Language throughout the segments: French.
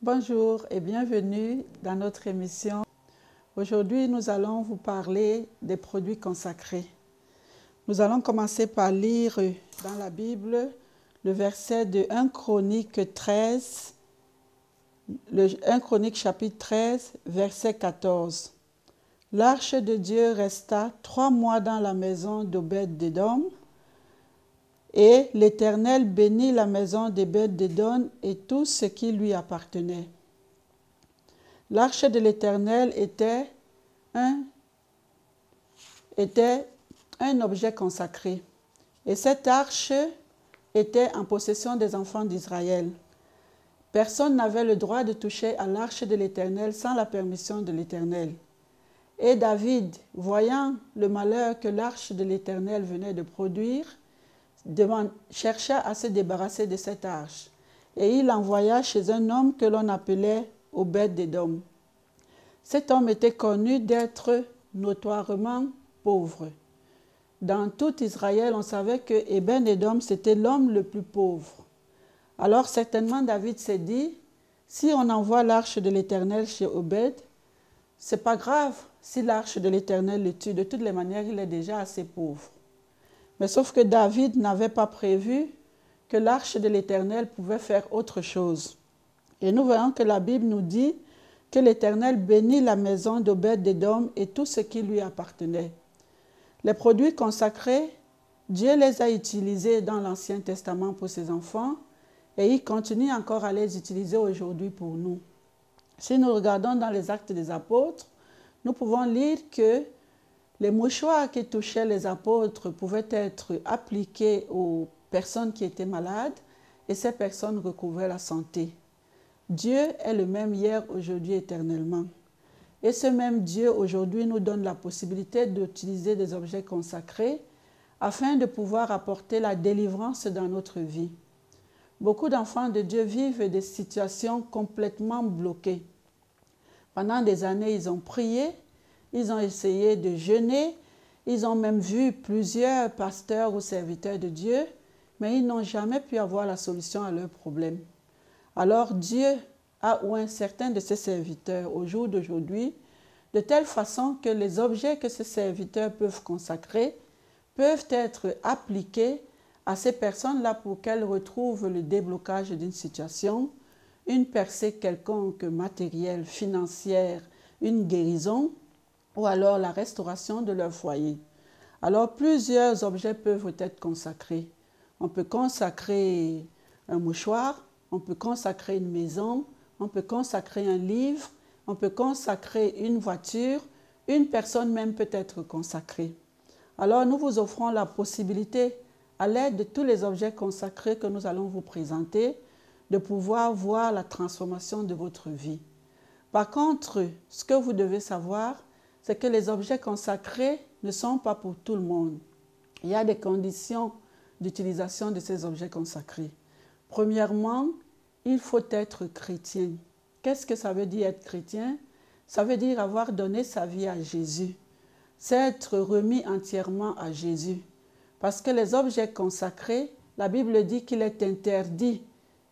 Bonjour et bienvenue dans notre émission. Aujourd'hui, nous allons vous parler des produits consacrés. Nous allons commencer par lire dans la Bible le verset de 1 Chronique 13, 1 Chronique chapitre 13, verset 14. L'arche de Dieu resta 3 mois dans la maison d'Obed-Édom, et l'Éternel bénit la maison d'Obed-Édom et tout ce qui lui appartenait. L'arche de l'Éternel était un objet consacré. Et cette arche était en possession des enfants d'Israël. Personne n'avait le droit de toucher à l'arche de l'Éternel sans la permission de l'Éternel. Et David, voyant le malheur que l'arche de l'Éternel venait de produire, chercha à se débarrasser de cette arche. Et il l'envoya chez un homme que l'on appelait Obed-Édom. Cet homme était connu d'être notoirement pauvre. Dans tout Israël, on savait que Obed-Édom, c'était l'homme le plus pauvre. Alors certainement David s'est dit, si on envoie l'arche de l'Éternel chez Obed, c'est pas grave si l'arche de l'Éternel le tue. De toutes les manières, il est déjà assez pauvre. Mais sauf que David n'avait pas prévu que l'arche de l'Éternel pouvait faire autre chose. Et nous voyons que la Bible nous dit que l'Éternel bénit la maison d'Obed-Édom et tout ce qui lui appartenait. Les produits consacrés, Dieu les a utilisés dans l'Ancien Testament pour ses enfants et il continue encore à les utiliser aujourd'hui pour nous. Si nous regardons dans les Actes des Apôtres, nous pouvons lire que les mouchoirs qui touchaient les apôtres pouvaient être appliqués aux personnes qui étaient malades et ces personnes recouvraient la santé. Dieu est le même hier, aujourd'hui, éternellement. Et ce même Dieu, aujourd'hui, nous donne la possibilité d'utiliser des objets consacrés afin de pouvoir apporter la délivrance dans notre vie. Beaucoup d'enfants de Dieu vivent des situations complètement bloquées. Pendant des années, ils ont prié, ils ont essayé de jeûner, ils ont même vu plusieurs pasteurs ou serviteurs de Dieu, mais ils n'ont jamais pu avoir la solution à leurs problèmes. Alors Dieu a oint certains de ses serviteurs au jour d'aujourd'hui, de telle façon que les objets que ces serviteurs peuvent consacrer peuvent être appliqués à ces personnes-là pour qu'elles retrouvent le déblocage d'une situation, une percée quelconque matérielle, financière, une guérison, ou alors la restauration de leur foyer. Alors plusieurs objets peuvent être consacrés. On peut consacrer un mouchoir, on peut consacrer une maison, on peut consacrer un livre, on peut consacrer une voiture, une personne même peut être consacrée. Alors nous vous offrons la possibilité, à l'aide de tous les objets consacrés que nous allons vous présenter, de pouvoir voir la transformation de votre vie. Par contre, ce que vous devez savoir, c'est que les objets consacrés ne sont pas pour tout le monde. Il y a des conditions d'utilisation de ces objets consacrés. Premièrement, il faut être chrétien. Qu'est-ce que ça veut dire être chrétien? Ça veut dire avoir donné sa vie à Jésus. C'est être remis entièrement à Jésus. Parce que les objets consacrés, la Bible dit qu'il est interdit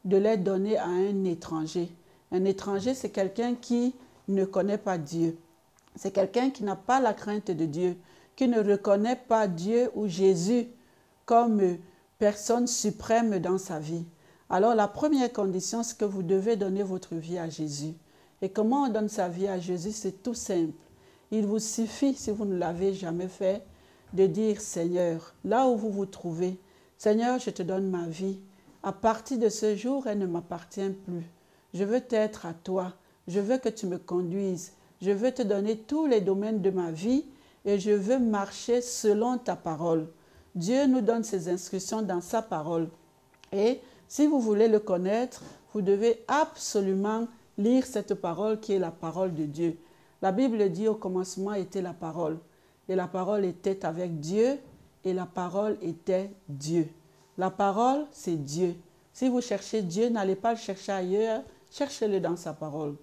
de les donner à un étranger. Un étranger, c'est quelqu'un qui ne connaît pas Dieu. C'est quelqu'un qui n'a pas la crainte de Dieu, qui ne reconnaît pas Dieu ou Jésus comme personne suprême dans sa vie. Alors la première condition, c'est que vous devez donner votre vie à Jésus. Et comment on donne sa vie à Jésus? C'est tout simple. Il vous suffit, si vous ne l'avez jamais fait, de dire « Seigneur, là où vous vous trouvez, Seigneur, je te donne ma vie. À partir de ce jour, elle ne m'appartient plus. Je veux être à toi. Je veux que tu me conduises. Je veux te donner tous les domaines de ma vie et je veux marcher selon ta parole. » Dieu nous donne ses instructions dans sa parole. Et si vous voulez le connaître, vous devez absolument lire cette parole qui est la parole de Dieu. La Bible dit au commencement était la parole. Et la parole était avec Dieu et la parole était Dieu. La parole, c'est Dieu. Si vous cherchez Dieu, n'allez pas le chercher ailleurs, cherchez-le dans sa parole.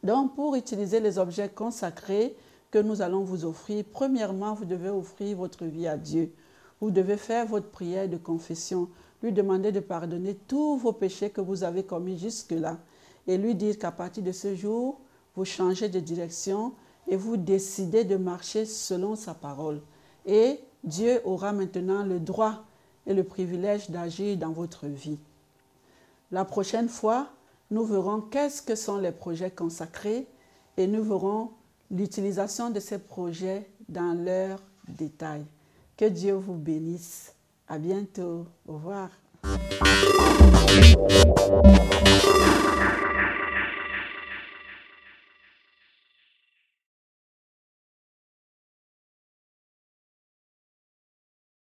Donc, pour utiliser les objets consacrés, que nous allons vous offrir. Premièrement, vous devez offrir votre vie à Dieu. Vous devez faire votre prière de confession, lui demander de pardonner tous vos péchés que vous avez commis jusque-là et lui dire qu'à partir de ce jour, vous changez de direction et vous décidez de marcher selon sa parole. Et Dieu aura maintenant le droit et le privilège d'agir dans votre vie. La prochaine fois, nous verrons qu'est-ce que sont les projets consacrés et nous verrons l'utilisation de ces projets dans leurs détails. Que Dieu vous bénisse. À bientôt. Au revoir.